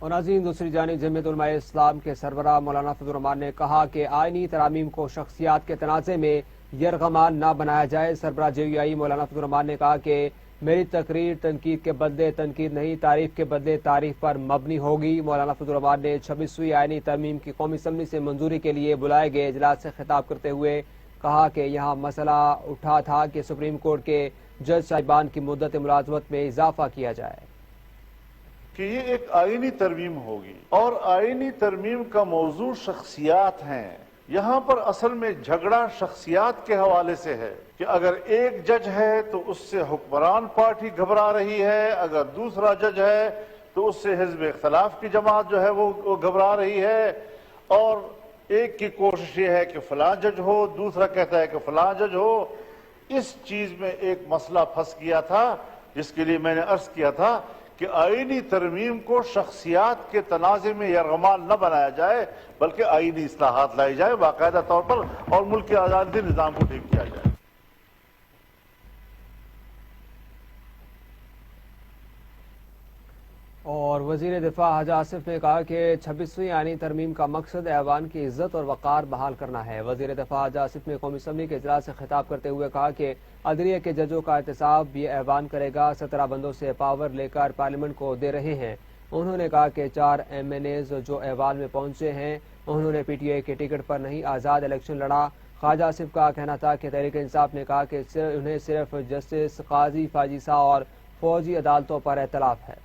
اور ناظرین دوسری جانب جمعیت علماء اسلام کے سربراہ مولانا فضل الرحمان نے کہا کہ آئینی ترامیم کو شخصیات کے تنازع میں یرغمال نہ بنایا جائے۔ سربراہ JUI مولانا فضل الرحمان نے کہا کہ میری تقریر تنقید کے بدلے تنقید نہیں، تعریف کے بدلے تعریف پر مبنی ہوگی۔ مولانا فضل الرحمان نے 26ویں آئینی ترمیم کی قومی اسمبلی سے منظوری کے لیے بلائے گئے اجلاس سے خطاب کرتے ہوئے کہا کہ یہاں مسئلہ اٹھا تھا کہ سپریم کورٹ کے جج صاحبان کی مدت ملازمت میں اضافہ کیا جائے کہ یہ ایک آئینی ترمیم ہوگی اور آئینی ترمیم کا موضوع شخصیات ہیں۔ یہاں پر اصل میں جھگڑا شخصیات کے حوالے سے ہے کہ اگر ایک جج ہے تو اس سے حکمران پارٹی گھبرا رہی ہے، اگر دوسرا جج ہے تو اس سے حزب اختلاف کی جماعت جو ہے وہ گھبرا رہی ہے، اور ایک کی کوشش یہ ہے کہ فلاں جج ہو، دوسرا کہتا ہے کہ فلاں جج ہو۔ اس چیز میں ایک مسئلہ پھنس گیا تھا جس کے لیے میں نے عرض کیا تھا کہ آئینی ترمیم کو شخصیات کے تنازع میں یرغمال نہ بنایا جائے بلکہ آئینی اصلاحات لائی جائے باقاعدہ طور پر اور ملک کے آزادی نظام کو ٹھیک کیا جائے۔ اور وزیر دفاع حاجی آصف نے کہا کہ 26ویں آئینی ترمیم کا مقصد ایوان کی عزت اور وقار بحال کرنا ہے۔ وزیر دفاع حاجی آصف نے قومی اسمبلی کے اجلاس سے خطاب کرتے ہوئے کہا کہ عدلیہ کے ججوں کا احتساب یہ ایوان کرے گا، 17 بندوں سے پاور لے کر پارلیمنٹ کو دے رہے ہیں۔ انہوں نے کہا کہ 4 MNAs جو ایوان میں پہنچے ہیں انہوں نے PTI کے ٹکٹ پر نہیں آزاد الیکشن لڑا۔ خواجہ آصف کا کہنا تھا کہ تحریک انصاف نے کہا کہ انہیں صرف جسٹس قاضی فائز عیسیٰ اور فوجی عدالتوں پر اختلاف ہے۔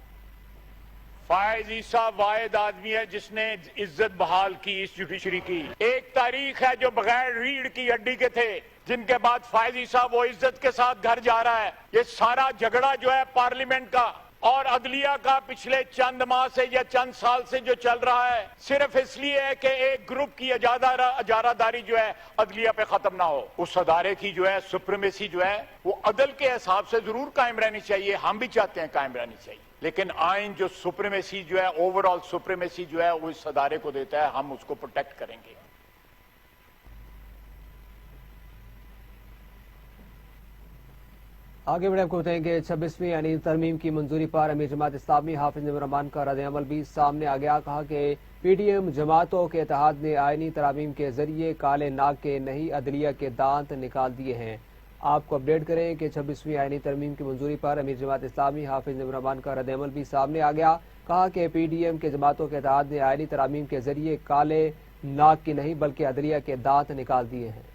فائز عیسیٰ واحد آدمی ہے جس نے عزت بحال کی اس جوڈیشری کی۔ ایک تاریخ ہے جو بغیر ریڑھ کی ہڈی کے تھے، جن کے بعد فائز عیسیٰ وہ عزت کے ساتھ گھر جا رہا ہے۔ یہ سارا جھگڑا جو ہے پارلیمنٹ کا اور عدلیہ کا پچھلے چند ماہ سے یا چند سال سے جو چل رہا ہے صرف اس لیے ہے کہ ایک گروپ کی اجارہ داری جو ہے عدلیہ پہ ختم نہ ہو۔ اس ادارے کی جو ہے سپریمیسی جو ہے وہ عدل کے حساب سے ضرور قائم رہنی چاہیے، ہم بھی چاہتے ہیں قائم رہنی چاہیے، لیکن آئین جو سپریمیسی جو ہے اوور آل سپریمیسی جو ہے وہ اس ادارے کو دیتا ہے، ہم اس کو پروٹیکٹ کریں گے۔ آگے بڑھے آپ کو بتائیں کہ 26ویں آئینی ترمیم کی منظوری پر امیر جماعت اسلامی حافظ نعیم الرحمان کا رد عمل بھی سامنے آ گیا۔ کہا کہ PDM جماعتوں کے اتحاد نے آئینی ترامیم کے ذریعے کالے ناگ کے نہیں عدلیہ کے دانت نکال دیے ہیں۔ آپ کو اپڈیٹ کریں کہ 26ویں آئینی ترمیم کی منظوری پر امیر جماعت اسلامی حافظ نعیم الرحمان کا رد عمل بھی سامنے آ گیا۔ کہا کہ PDM کے جماعتوں کے اتحاد نے آئینی ترامیم کے ذریعے کالے ناگ کی نہیں بلکہ عدلیہ کے دانت نکال دیے ہیں۔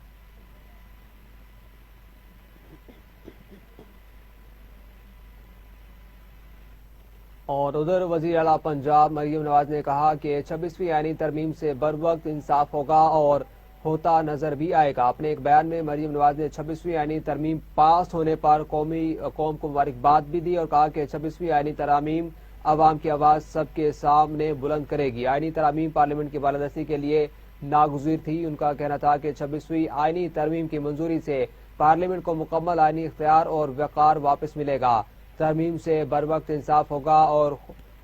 اور ادھر وزیر اعلیٰ پنجاب مریم نواز نے کہا کہ 26ویں آئینی ترمیم سے بروقت انصاف ہوگا اور ہوتا نظر بھی آئے گا۔ اپنے ایک بیان میں مریم نواز نے 26ویں آئینی ترمیم پاس ہونے پر قوم کو مبارکباد بھی دی اور کہا کہ 26ویں آئینی ترامیم عوام کی آواز سب کے سامنے بلند کرے گی۔ آئینی ترامیم پارلیمنٹ کی بالادستی کے لیے ناگزیر تھی۔ ان کا کہنا تھا کہ 26ویں آئینی ترمیم کی منظوری سے پارلیمنٹ کو مکمل آئینی اختیار اور وقار واپس ملے گا۔ ترمیم سے بروقت انصاف ہوگا اور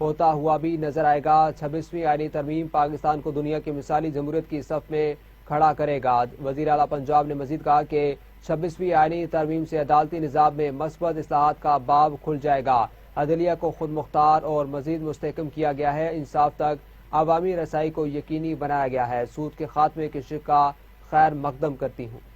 ہوتا ہوا بھی نظر آئے گا۔ 26ویں آئینی ترمیم پاکستان کو دنیا کی مثالی جمہوریت کی صف میں کھڑا کرے گا۔ وزیر اعلیٰ پنجاب نے مزید کہا کہ 26ویں آئینی ترمیم سے عدالتی نظام میں مثبت اصلاحات کا باب کھل جائے گا۔ عدلیہ کو خود مختار اور مزید مستحکم کیا گیا ہے۔ انصاف تک عوامی رسائی کو یقینی بنایا گیا ہے۔ سود کے خاتمے کی شق کا خیر مقدم کرتی ہوں۔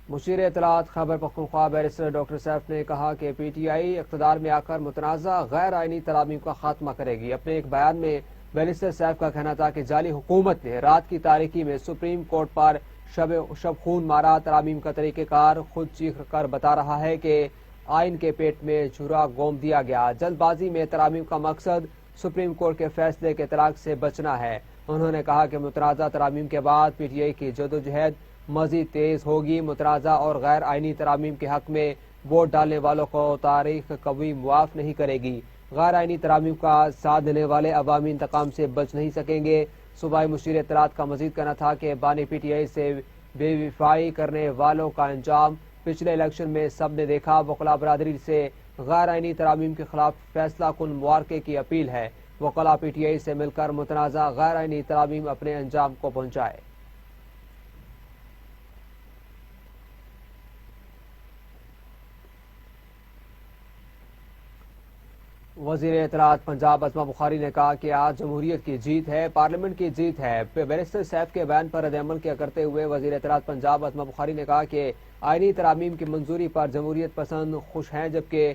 مشیر اطلاعات Khyber Pakhtunkhwa barrister doctor safe نے کہا کہ PTI اقتدار میں آ کر متنازع غیر آئینی ترامیم کا خاتمہ کرے گی۔ اپنے ایک بیان میں بیرسٹر سیف کا کہنا تھا کہ جعلی حکومت نے رات کی تاریکی میں سپریم کورٹ پر شب خون مارا۔ ترامیم کا طریقہ کار خود چیخ کر بتا رہا ہے کہ آئین کے پیٹ میں چھرا گوم دیا گیا۔ جلد بازی میں ترامیم کا مقصد سپریم کورٹ کے فیصلے کے اطلاق سے بچنا ہے۔ انہوں نے کہا کہ متنازع ترامیم کے بعد PTI کی جدوجہد مزید تیز ہوگی۔ متنازع اور غیر آئینی ترامیم کے حق میں ووٹ ڈالنے والوں کو تاریخ کبھی معاف نہیں کرے گی۔ غیر آئینی ترامیم کا ساتھ دینے والے عوامی انتقام سے بچ نہیں سکیں گے۔ صوبائی مشیر اطلاعات کا مزید کہنا تھا کہ بانی PTI سے بے وفائی کرنے والوں کا انجام پچھلے الیکشن میں سب نے دیکھا۔ وکلاء برادری سے غیر آئینی ترامیم کے خلاف فیصلہ کن معارکے کی اپیل ہے۔ وکلاء PTI سے مل کر متنازع غیر آئینی ترامیم اپنے انجام کو پہنچائے۔ وزیر اطلاعات پنجاب اسما بخاری نے کہا کہ آج جمہوریت کی جیت ہے، پارلیمنٹ کی جیت ہے۔ بیرسٹر سیف کے بیان پر رد عمل کیا کرتے ہوئے وزیر اطلاعات پنجاب اسما بخاری نے کہا کہ آئینی ترامیم کی منظوری پر جمہوریت پسند خوش ہیں جبکہ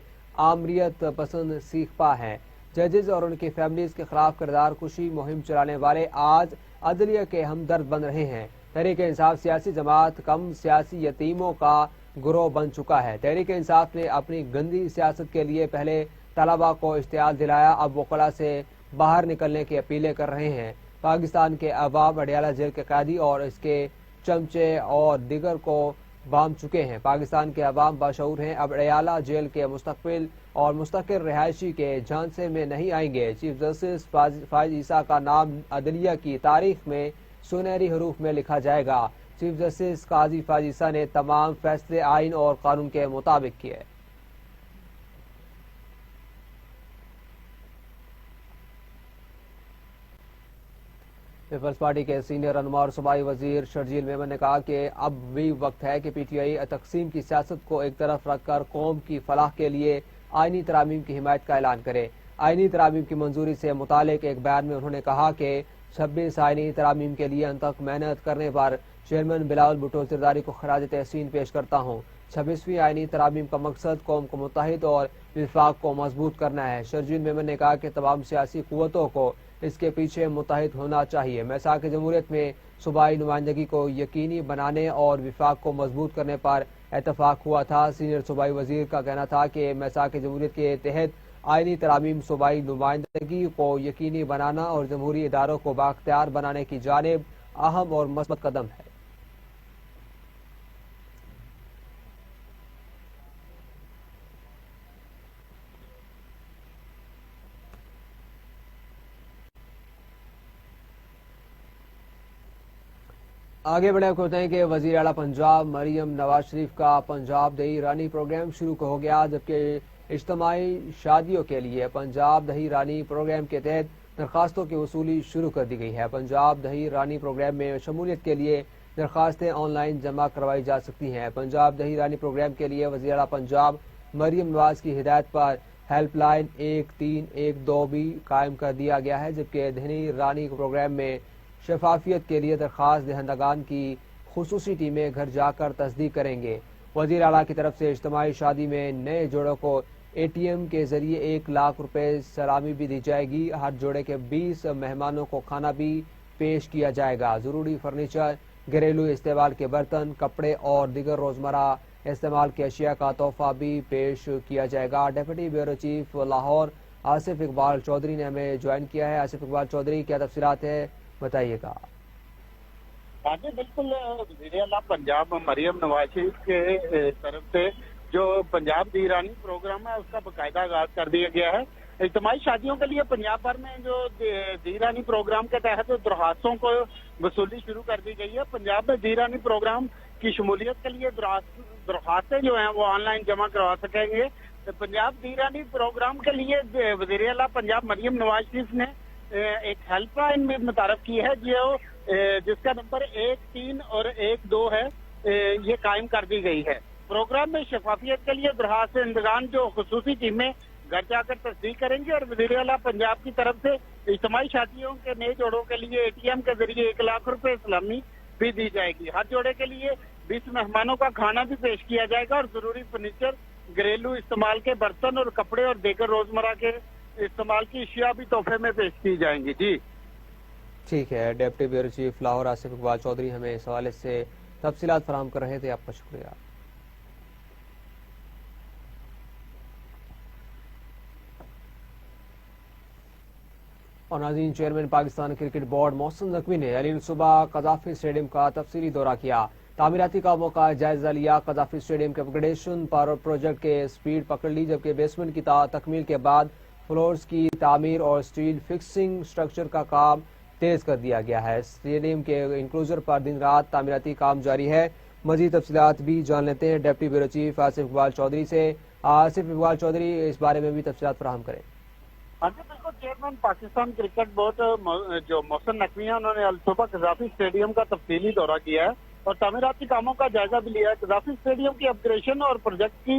آمریت پسند سیخ پا ہیں۔ ججز اور ان کی فیملیز کے خلاف کردار کشی مہم چلانے والے آج عدلیہ کے ہمدرد بن رہے ہیں۔ تحریک انصاف سیاسی جماعت کم سیاسی یتیموں کا گروہ بن چکا ہے۔ تحریک انصاف نے اپنی گندی سیاست کے لیے پہلے طلباء کو اشتعال دلایا، اب وکلاء سے باہر نکلنے کی اپیلیں کر رہے ہیں۔ پاکستان کے عوام اڈیالہ جیل کے قیدی اور اس کے چمچے اور دیگر کو بام چکے ہیں۔ پاکستان کے عوام باشعور ہیں، اب اڈیالہ جیل کے مستقبل اور مستقل رہائشی کے جھانسے میں نہیں آئیں گے۔ چیف جسٹس فائز عیسیٰ کا نام عدلیہ کی تاریخ میں سنہری حروف میں لکھا جائے گا۔ چیف جسٹس قاضی فائز عیسیٰ نے تمام فیصلے آئین اور قانون کے مطابق کیے۔ پیپلز پارٹی کے سینئر رہنما اور صوبائی وزیر شرجیل میمن نے کہا کہ اب بھی وقت ہے کہ پی ٹی آئی تقسیم کی سیاست کو ایک طرف رکھ کر قوم کی فلاح کے لیے آئینی ترامیم کی حمایت کا اعلان کرے۔ آئینی ترامیم کی منظوری سے متعلق ایک بیان میں انہوں نے کہا کہ 26 آئینی ترامیم کے لیے انتک محنت کرنے پر چیئرمین بلاول بھٹو زرداری کو خراج تحسین پیش کرتا ہوں۔ 26ویں آئینی ترامیم کا مقصد قوم کو متحد اور وفاق کو مضبوط کرنا ہے۔ شرجیل میمن نے کہا کہ تمام سیاسی قوتوں کو اس کے پیچھے متحد ہونا چاہیے۔ میثاق جمہوریت میں صوبائی نمائندگی کو یقینی بنانے اور وفاق کو مضبوط کرنے پر اتفاق ہوا تھا۔ سینئر صوبائی وزیر کا کہنا تھا کہ میثاق جمہوریت کے تحت آئینی ترامیم صوبائی نمائندگی کو یقینی بنانا اور جمہوری اداروں کو بااختیار بنانے کی جانب اہم اور مثبت قدم ہے۔ آگے بڑھے آپ کو بتائیں کہ وزیر اعلیٰ پنجاب مریم نواز شریف کا پنجاب دہی رانی پروگرام شروع ہو گیا، جبکہ اجتماعی شادیوں کے لیے پنجاب دہی رانی پروگرام کے تحت درخواستوں کی وصولی شروع کر دی گئی ہے۔ پنجاب دہی رانی پروگرام میں شمولیت کے لیے درخواستیں آن لائن جمع کروائی جا سکتی ہیں۔ پنجاب دہی رانی پروگرام کے لیے وزیر اعلیٰ پنجاب مریم نواز کی ہدایت پر ہیلپ لائن 1312 بھی قائم کر دیا گیا ہے، جبکہ دہی رانی پروگرام میں شفافیت کے لیے درخواست دہندگان کی خصوصی ٹیمیں گھر جا کر تصدیق کریں گے۔ وزیر اعلیٰ کی طرف سے اجتماعی شادی میں نئے جوڑوں کو اے ٹی ایم کے ذریعے 1 لاکھ روپے سلامی بھی دی جائے گی۔ ہر جوڑے کے 20 مہمانوں کو کھانا بھی پیش کیا جائے گا۔ ضروری فرنیچر، گھریلو استعمال کے برتن، کپڑے اور دیگر روزمرہ استعمال کی اشیاء کا تحفہ بھی پیش کیا جائے گا۔ Deputy bureau chief Lahore Asif Iqbal Chaudhry نے ہمیں جوائن کیا ہے۔ آصف اقبال چودھری، کیا تفصیلات ہے بتائیے گا۔ جی بالکل، وزیر اعلیٰ پنجاب مریم نواز شریف کے طرف سے جو پنجاب دہی رانی پروگرام ہے اس کا باقاعدہ آغاز کر دیا گیا ہے۔ اجتماعی شادیوں کے لیے پنجاب بھر میں جو دہی رانی پروگرام کے تحت درخواستوں کو وصولی شروع کر دی گئی ہے۔ پنجاب میں دہی رانی پروگرام کی شمولیت کے لیے درخواستیں جو ہیں وہ آن لائن جمع کروا سکیں گے۔ پنجاب دہی رانی پروگرام کے لیے وزیر اعلیٰ پنجاب مریم نواز شریف نے ایک ہیلپ لائن میں متعارف کی ہے جس کا نمبر 13 اور 12 ہے، یہ قائم کر دی گئی ہے۔ پروگرام میں شفافیت کے لیے درخواست دہندگان جو خصوصی ٹیمیں گھر جا کر تصدیق کریں گے، اور وزیر اعلیٰ پنجاب کی طرف سے اجتماعی شادیوں کے نئے جوڑوں کے لیے اے ٹی ایم کے ذریعے 1 لاکھ روپے سلامی بھی دی جائے گی۔ ہر جوڑے کے لیے 20 مہمانوں کا کھانا بھی پیش کیا جائے گا، اور ضروری فرنیچر، گھریلو استعمال کے برتن اور کپڑے اور دیگر روزمرہ کے استعمال کی اشیاء بھی تحفے میں پیش کی جائیں گی۔ جی ٹھیک ہے، deputy bureau chief Lahore Asif Iqbal Chaudhry ہمیں اس حوالے سے تفصیلات فراہم کر رہے تھے، آپ کا شکریہ۔ اور ناظرین، chairman Pakistan cricket board Mohsin Naqvi نے علی صبح قذافی اسٹیڈیم کا تفصیلی دورہ کیا، تعمیراتی کاموں کا جائزہ لیا۔ قذافی اسٹیڈیم کے اپگریڈیشن پروجیکٹ کے سپیڈ پکڑ لی، جبکہ بیسمنٹ کی تکمیل کے بعد فلورز کی تعمیر اور اسٹیل فکسنگ سٹرکچر کا کام تیز کر دیا گیا ہے۔ اسٹیڈیم کے انکلوژر پر دن رات تعمیراتی کام جاری ہے۔ مزید تفصیلات بھی جان لیتے ہیں deputy bureau chief Asif Iqbal Chaudhry سے۔ آصف اقبال چودھری، اس بارے میں بھی تفصیلات فراہم کریں۔ ہاں جی بالکل، چیئرمین پاکستان کرکٹ بورڈ جو محسن نقوی ہیں، انہوں نے الصبح قذافی اسٹیڈیم کا تفصیلی دورہ کیا ہے اور تعمیراتی کاموں کا جائزہ بھی لیا ہے۔ قذافی اسٹیڈیم کی اپگریڈیشن اور پروجیکٹ کی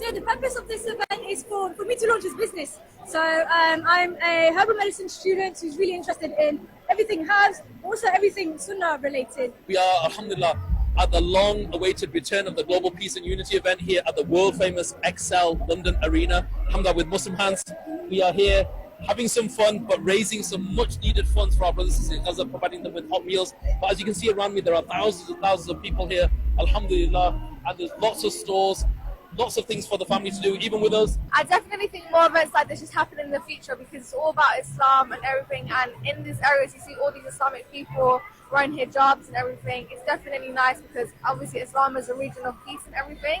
So the purpose of this event is for me to launch this business. So I'm a herbal medicine student who's really interested in everything herbs, also everything sunnah related. We are, alhamdulillah, at the long-awaited return of the Global Peace and Unity event here at the world-famous Excel London Arena. Alhamdulillah, with Muslim hands, we are here having some fun, but raising some much-needed funds for our brothers and sisters in Gaza, providing them with hot meals. But as you can see around me, there are thousands and thousands of people here, alhamdulillah, and there's lots of stores, lots of things for the family to do, even with us. I definitely think more events like this just happen in the future because it's all about Islam and everything, and in these areas you see all these Islamic people wearing hijabs and everything. It's definitely nice because obviously Islam is a region of peace and everything.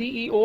CEO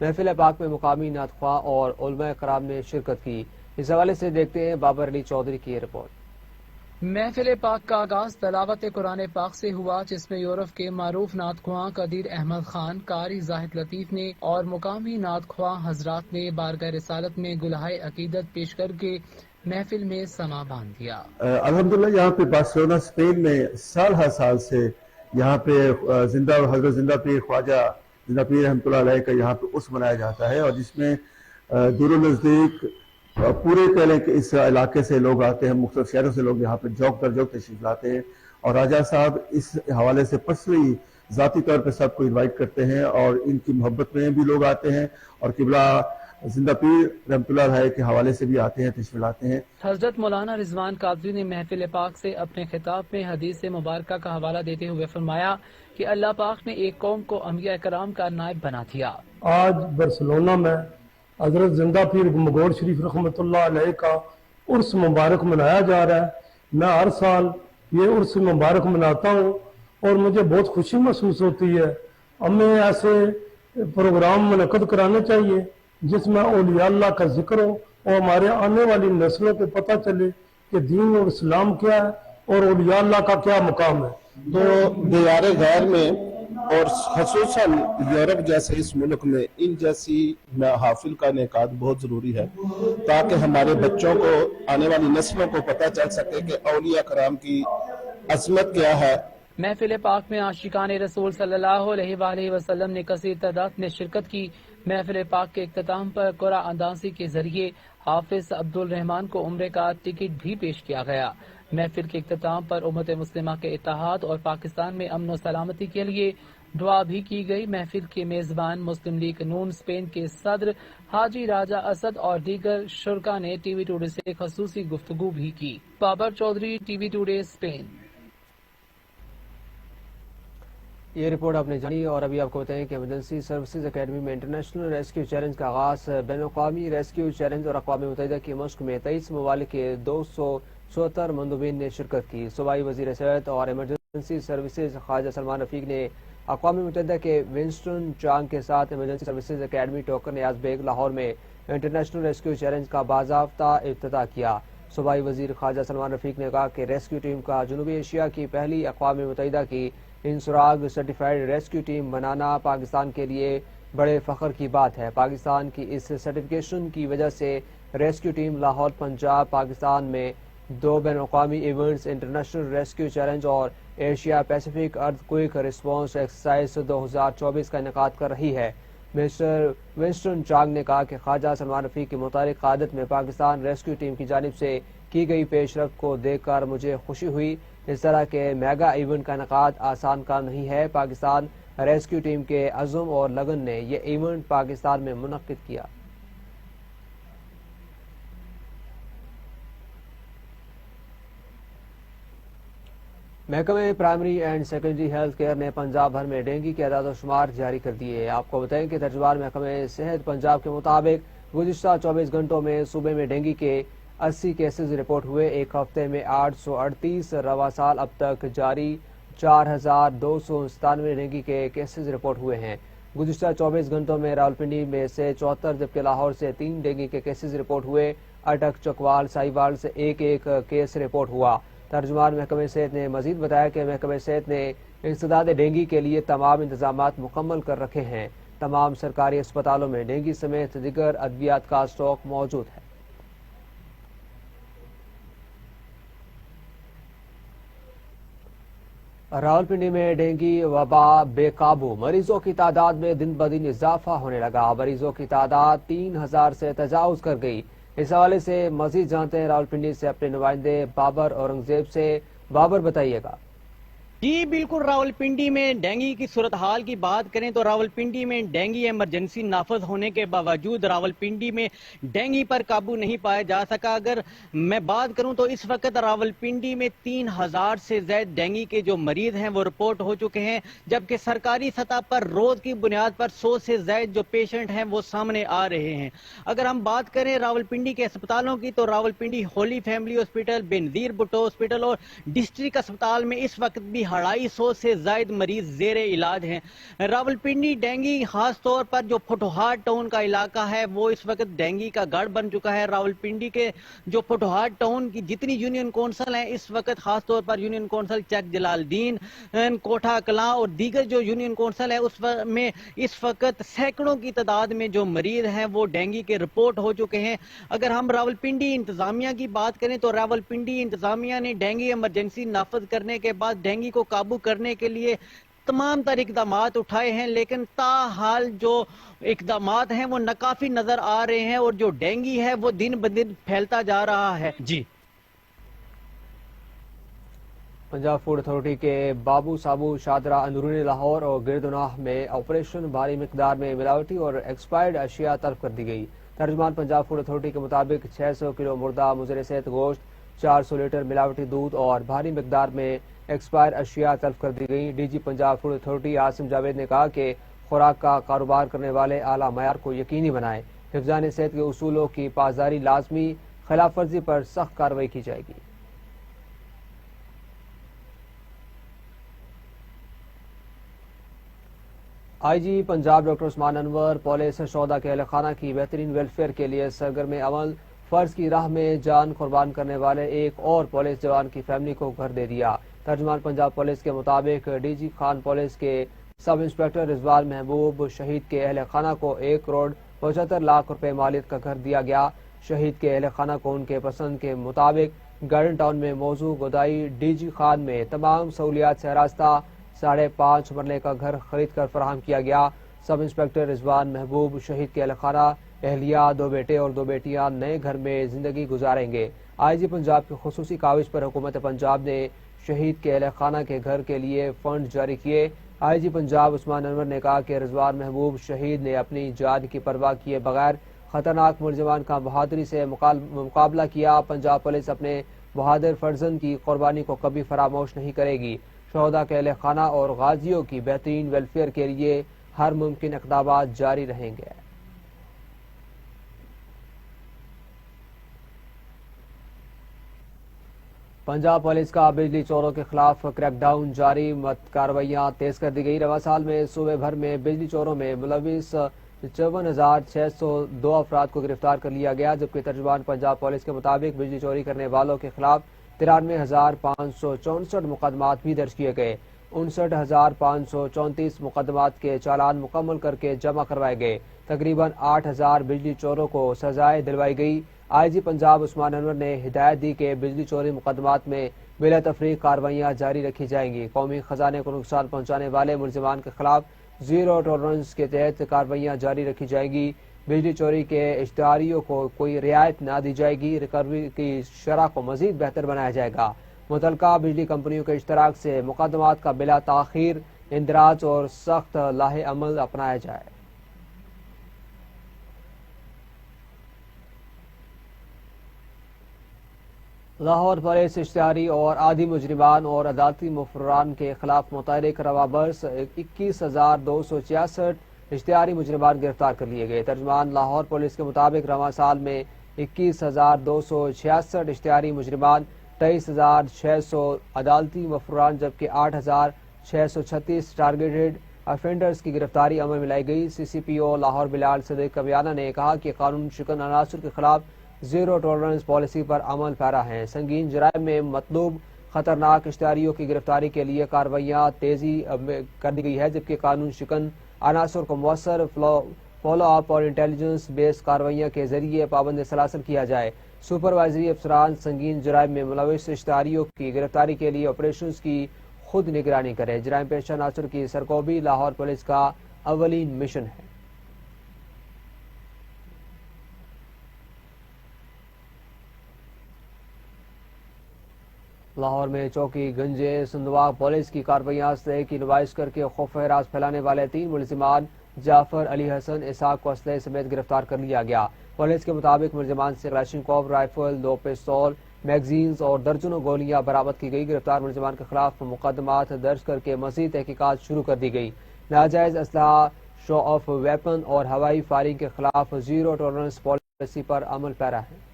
محفل پاک میں مقامی نعت خواں اور علماء کرام نے شرکت کی۔ اس حوالے سے دیکھتے ہیں بابر علی چودھری کی رپورٹ۔ محفل پاک کا آغاز تلاوت قرآن پاک سے ہوا، جس میں یورپ کے معروف نعت خواں قدیر احمد خان، قاری زاہد لطیف نے اور مقامی نعت خواں حضرات نے بارگاہ رسالت میں گلہائے عقیدت پیش کر کے محفل میں سما باندھ دیا۔ الحمدللہ یہاں پہ بارسلونا اسپین میں سال ہر سال سے یہاں پہ حضرت زندہ پیر خواجہ زندہ پیر رحمۃ اللہ علیہ کا یہاں پہ عرس منایا جاتا ہے، اور جس میں دور و نزدیک پورے کہہ لیں کہ اس علاقے سے لوگ آتے ہیں، مختلف شہروں سے لوگ یہاں پہ جوک در جوک تشریف لاتے ہیں، اور راجہ صاحب اس حوالے سے پرسنلی ذاتی طور پہ سب کو انوائٹ کرتے ہیں، اور ان کی محبت میں بھی لوگ آتے ہیں، اور قبلہ زندہ پیر رحمۃ اللہ علیہ کے حوالے سے بھی آتے ہیں، تشریف لاتے ہیں۔ حضرت مولانا رضوان قادری نے محفل پاک سے اپنے خطاب میں حدیث مبارکہ کا حوالہ دیتے ہوئے فرمایا کہ اللہ پاک نے ایک قوم کو انبیاء کرام کا نائب بنا دیا۔ آج برسلونا میں حضرت زندہ پیر مغور شریف رحمۃ اللہ علیہ کا عرس مبارک منایا جا رہا ہے۔ میں ہر سال یہ عرس مبارک مناتا ہوں اور مجھے بہت خوشی محسوس ہوتی ہے۔ ہمیں ایسے پروگرام منعقد کرانے چاہیے جس میں اولیاء اللہ کا ذکر ہو اور ہمارے آنے والی نسلوں کو پتہ چلے کہ دین اور اسلام کیا ہے اور اولیاء اللہ کا کیا مقام ہے۔ تو دیار غیر میں اور خصوصاً یورپ جیسے اس ملک میں ان جیسی محافل کا انعقاد بہت ضروری ہے، تاکہ ہمارے بچوں کو، آنے والی نسلوں کو پتہ چل سکے کہ اولیاء کرام کی عظمت کیا ہے۔ محفل پاک میں عاشقان رسول صلی اللہ علیہ وآلہ وسلم نے کثیر تعداد میں شرکت کی۔ محفل پاک کے اختتام پر قرعہ اندازی کے ذریعے حافظ عبد الرحمان کو عمرے کا ٹکٹ بھی پیش کیا گیا۔ محفل کے اختتام پر امت مسلمہ کے اتحاد اور پاکستان میں امن و سلامتی کے لیے دعا بھی کی گئی۔ محفل کے میزبان مسلم لیگ نون اسپین کے صدر حاجی راجہ اسد اور دیگر شرکا نے ٹی وی ٹوڈے سے خصوصی گفتگو بھی کی۔ Babar Chaudhry, TV today Spain. یہ رپورٹ آپ نے جانی، اور ابھی آپ کو بتائیں کہ ایمرجنسی سروسز اکیڈمی میں انٹرنیشنل ریسکیو چیلنج کا آغاز۔ بین الاقوامی ریسکیو چیلنج اور اقوام متحدہ کی مشق میں 23 ممالک کے 274 مندوبین نے شرکت کی۔ صوبائی وزیر صحت اور ایمرجنسی سروسز خواجہ سلمان رفیق نے اقوام متحدہ کے ونسٹن چانگ کے ساتھ ایمرجنسی سروسز اکیڈمی ٹوکر نیاز بیگ لاہور میں انٹرنیشنل ریسکیو چیلنج کا باضابطہ افتتاح کیا۔ صوبائی وزیر خواجہ سلمان رفیق نے کہا کہ ریسکیو ٹیم کا جنوبی ایشیا کی پہلی اقوام متحدہ کی انسراگ سرٹیفائیڈ ریسکیو ٹیم بنانا پاکستان کے لیے بڑے فخر کی بات ہے۔ پاکستان کی اس سرٹیفکیشن کی وجہ سے ریسکیو ٹیم لاہور پنجاب پاکستان میں 2 بین الاقوامی ایونٹس انٹرنیشنل ریسکیو چیلنج اور ایشیا پیسیفک ارتھ کوئک ریسپانس ایکسرسائز 2024 کا انعقاد کر رہی ہے۔ مسٹر ونسٹن چانگ نے کہا کہ خواجہ سلمان رفیق کی متحرک قیادت میں پاکستان ریسکیو ٹیم کی جانب سے کی گئی پیش رفت کو دیکھ کر مجھے خوشی ہوئی۔ اس طرح کے میگا ایونٹ کا انعقاد آسان کام نہیں ہے۔ پاکستان ریسکیو ٹیم کے عزم اور لگن نے یہ ایونٹ پاکستان میں منعقد کیا۔ محکمہ primary and secondary health care نے پنجاب بھر میں ڈینگی کے اعداد و شمار جاری کر دیے۔ آپ کو بتائیں کہ ترجمان محکمہ صحت پنجاب کے مطابق گزشتہ 24 گھنٹوں میں صوبے میں ڈینگی کے 80 کیسز رپورٹ ہوئے۔ ایک ہفتے میں 838 رواں سال اب تک جاری 4297 ڈینگی کے کیسز رپورٹ ہوئے ہیں۔ گزشتہ 24 گھنٹوں میں راولپنڈی میں سے 74 جبکہ لاہور سے 3 ڈینگی کے کیسز رپورٹ ہوئے۔ اٹک، چکوال، ساہیوال سے ایک ایک کیس رپورٹ ہوا۔ ترجمان محکمہ صحت نے مزید بتایا کہ محکمہ صحت نے انسداد ڈینگی کے لیے تمام انتظامات مکمل کر رکھے ہیں۔ تمام سرکاری اسپتالوں میں ڈینگی سمیت دیگر ادویات کا اسٹاک موجود ہے۔ راولپنڈی میں ڈینگی وبا بے قابو، مریضوں کی تعداد میں دن بدن اضافہ ہونے لگا۔ مریضوں کی تعداد 3000 سے تجاوز کر گئی۔ اس حوالے سے مزید جانتے ہیں راولپنڈی سے اپنے نمائندے بابر اورنگزیب سے۔ بابر بتائیے گا۔ جی بالکل، راولپنڈی میں ڈینگی کی صورتحال کی بات کریں تو راولپنڈی میں ڈینگی ایمرجنسی نافذ ہونے کے باوجود راولپنڈی میں ڈینگی پر قابو نہیں پایا جا سکا۔ اگر میں بات کروں تو اس وقت راولپنڈی میں 3000 سے زائد ڈینگی کے جو مریض ہیں وہ رپورٹ ہو چکے ہیں، جبکہ سرکاری سطح پر روز کی بنیاد پر 100 سے زائد جو پیشنٹ ہیں وہ سامنے آ رہے ہیں۔ اگر ہم بات کریں راولپنڈی کے اسپتالوں کی تو راولپنڈی ہولی فیملی ہاسپٹل، بے نظیر بھٹو ہاسپٹل اور ڈسٹرکٹ اسپتال میں اس وقت بھی 250 سے زائد مریض زیر علاج ہیں۔ راولپنڈی ڈینگی خاص طور پر جو پھٹوہار ٹاؤن کا علاقہ ہے وہ اس وقت ڈینگی کا گڑھ بن چکا ہے۔ راولپنڈی کے جو پھٹوہار ٹاؤن کی جتنی یونین کونسل ہیں اس وقت خاص طور پر یونین کونسل چک جلال الدین، کوٹھا کلاں اور دیگر جو یونین کونسل ہے اس وقت سینکڑوں کی تعداد میں جو مریض ہیں وہ ڈینگی کے رپورٹ ہو چکے ہیں۔ اگر ہم راولپنڈی انتظامیہ کی بات کریں تو راولپنڈی انتظامیہ نے ڈینگی ایمرجنسی نافذ کرنے کے بعد ڈینگی کو قابو کرنے کے لیے تمام تر اقدامات اٹھائے ہیں، لیکن تاحال جو اقدامات ہیں وہ ناکافی نظر آ رہے ہیں اور جو ڈینگی ہے وہ دن بدن پھیلتا جا رہا ہے۔ جی پنجاب فوڈ اتھارٹی کے بابو سابو شادرہ اندرون لاہور اور گردناہ میں آپریشن بھاری مقدار میں ملاوٹی اور ایکسپائرڈ اشیاء طلب کر دی گئی۔ ترجمان پنجاب فوڈ اتھارٹی کے مطابق 600 کلو مردہ مضر صحت گوشت، 400 لیٹر ملاوٹی دودھ اور بھاری مقدار میں ایکسپائر اشیاء طلب کر دی گئی۔ D G Punjab food authority Asim Javed نے کہا کہ خوراک کا کاروبار کرنے والے اعلیٰ معیار کو یقینی بنائیں، حفظان صحت کے اصولوں کی پاسداری لازمی، خلاف ورزی پر سخت کارروائی کی جائے گی۔ آئی جی پنجاب ڈاکٹر عثمان انور پولیس شہداء کے اہل خانہ کی بہترین ویلفیئر کے لیے سرگرم عمل، فرض کی راہ میں جان قربان کرنے والے ایک اور پولیس جوان کی فیملی کو گھر دے دیا۔ ترجمان پنجاب پولیس کے مطابق ڈی جی خان پولیس کے سب انسپکٹر رضوان محبوب شہید کے اہل خانہ کو 1 کروڑ 75 لاکھ روپے مالیت کا گھر دیا گیا۔ شہید کے اہل خانہ کو ان کے پسند کے مطابق گارڈن ٹاؤن میں موزوں گودائی ڈی جی خان میں تمام سہولیات سے آراستہ 5.5 مرلے کا گھر خرید کر فراہم کیا گیا۔ سب انسپکٹر رضوان محبوب شہید کے اہل خانہ، اہلیہ، 2 بیٹے اور 2 بیٹیاں نئے گھر میں زندگی گزاریں گے۔ آئی جی پنجاب کی خصوصی کاوش پر حکومت پنجاب نے شہید کے اہل خانہ کے گھر کے لیے فنڈ جاری کیے۔ آئی جی پنجاب عثمان انور نے کہا کہ رضوان محبوب شہید نے اپنی جان کی پرواہ کیے بغیر خطرناک ملزمان کا بہادری سے مقابلہ کیا۔ پنجاب پولیس اپنے بہادر فرزند کی قربانی کو کبھی فراموش نہیں کرے گی۔ شہداء کے اہل خانہ اور غازیوں کی بہترین ویلفیئر کے لیے ہر ممکن اقدامات جاری رہیں گے۔ پنجاب پولیس کا بجلی چوروں کے خلاف کریک ڈاؤن جاری، کارروائیاں تیز کر دی گئی۔ رواں سال میں صوبے بھر میں بجلی چوروں میں ملوث 54,602 افراد کو گرفتار کر لیا گیا، جبکہ ترجمان پنجاب پولیس کے مطابق بجلی چوری کرنے والوں کے خلاف 93,564 مقدمات بھی درج کیے گئے۔ 59,534 مقدمات کے چالان مکمل کر کے جمع کروائے گئے۔ تقریباً 8,000 بجلی چوروں کو سزائیں دلوائی گئی۔ آئی جی پنجاب عثمان انور نے ہدایت دی کہ بجلی چوری مقدمات میں بلا تفریق کارروائیاں جاری رکھی جائیں گی۔ قومی خزانے کو نقصان پہنچانے والے ملزمان کے خلاف زیرو ٹالرنس کے تحت کارروائیاں جاری رکھی جائیں گی۔ بجلی چوری کے اشتہاریوں کو کوئی رعایت نہ دی جائے گی۔ ریکوری کی شرح کو مزید بہتر بنایا جائے گا۔ متعلقہ بجلی کمپنیوں کے اشتراک سے مقدمات کا بلا تاخیر اندراج اور سخت لاہ عمل اپنایا جائے۔ لاہور پولیس اشتہاری اور عادی مجرمان اور عدالتی مفرران کے خلاف متحرک رواں برس 21,266 اشتہاری مجرمان گرفتار کر لیے گئے۔ ترجمان لاہور پولیس کے مطابق رواں سال میں 21,266 اشتہاری مجرمان، 23,600 عدالتی مفرران جبکہ 8,636 ٹارگیٹڈ افینڈرز کی گرفتاری عمل میں لائی گئی۔ سی سی پی او لاہور بلال صدیق کبیانہ نے کہا کہ قانون شکن عناصر کے خلاف زیرو ٹالرنس پالیسی پر عمل پیرا ہے۔ سنگین جرائم میں مطلوب خطرناک اشتہاریوں کی گرفتاری کے لیے کارروائیاں تیزی کر دی گئی ہے، جبکہ قانون شکن عناصر کو مؤثر فالو اپ اور انٹیلیجنس بیس کارروائیوں کے ذریعے پابند سلاسل کیا جائے۔ سپروائزری افسران سنگین جرائم میں ملوث اشتہاریوں کی گرفتاری کے لیے آپریشنز کی خود نگرانی کریں۔ جرائم پیشہ عناصر کی سرکوبی لاہور پولیس کا اولین مشن ہے۔ لاہور میں چوکی گنجے سندواگ پولیس کی کارروائیاں اسلحے کی نمائش کر کے خوف ہراس پھیلانے والے 3 ملزمان جعفر علی حسن اسحاق کو اسلحے سمیت گرفتار کر لیا گیا۔ پولیس کے مطابق ملزمان سے کلاشنکوف رائفل، 2 پستول، میگزینز اور درجنوں گولیاں برآمد کی گئی۔ گرفتار ملزمان کے خلاف مقدمات درج کر کے مزید تحقیقات شروع کر دی گئی۔ ناجائز اسلحہ، شو آف ویپن اور ہوائی فائرنگ کے خلاف زیرو ٹالرنس پالیسی پر عمل پیرا ہے۔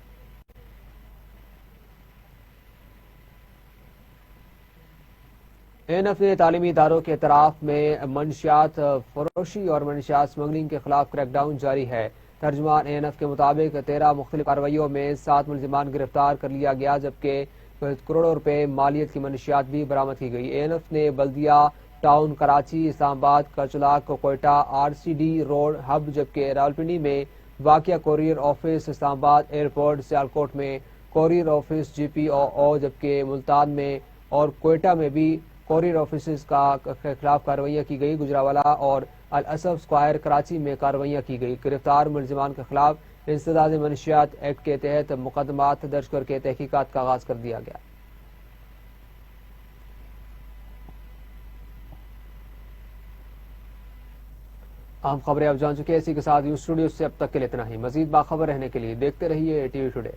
ANF نے تعلیمی اداروں کے اطراف میں منشیات فروشی اور منشیات اسمگلنگ کے خلاف کریک ڈاؤن جاری ہے۔ ترجمان ANF کے مطابق 13 مختلف کارروائیوں میں 7 ملزمان گرفتار کر لیا گیا، جبکہ کروڑوں روپے مالیت کی منشیات بھی برآمد کی گئی۔ ANF نے بلدیہ ٹاؤن کراچی، اسلام آباد، کرچلاک، کوئٹہ، RCD روڈ ہب، جبکہ راولپنڈی میں واقع کوریئر آفس، اسلام آباد ایئرپورٹ، سیالکوٹ میں کوریئر آفس GPO، جبکہ ملتان میں اور کوئٹہ میں بھی کوریئر آفیسز کے خلاف کارروائیاں کی گئی۔ گجرانوالہ اور الاسف اسکوائر کراچی میں کارروائیاں کی گئی۔ گرفتار ملزمان کے خلاف انسداد منشیات ایکٹ کے تحت مقدمات درج کر کے تحقیقات کا آغاز کر دیا گیا۔ اہم خبریں اب جان چکے ہیں، اسی کے ساتھ یو اسٹوڈیو سے اب تک کے لیے اتنا ہی۔ مزید باخبر رہنے کے لیے دیکھتے رہیے TV ٹوڈے۔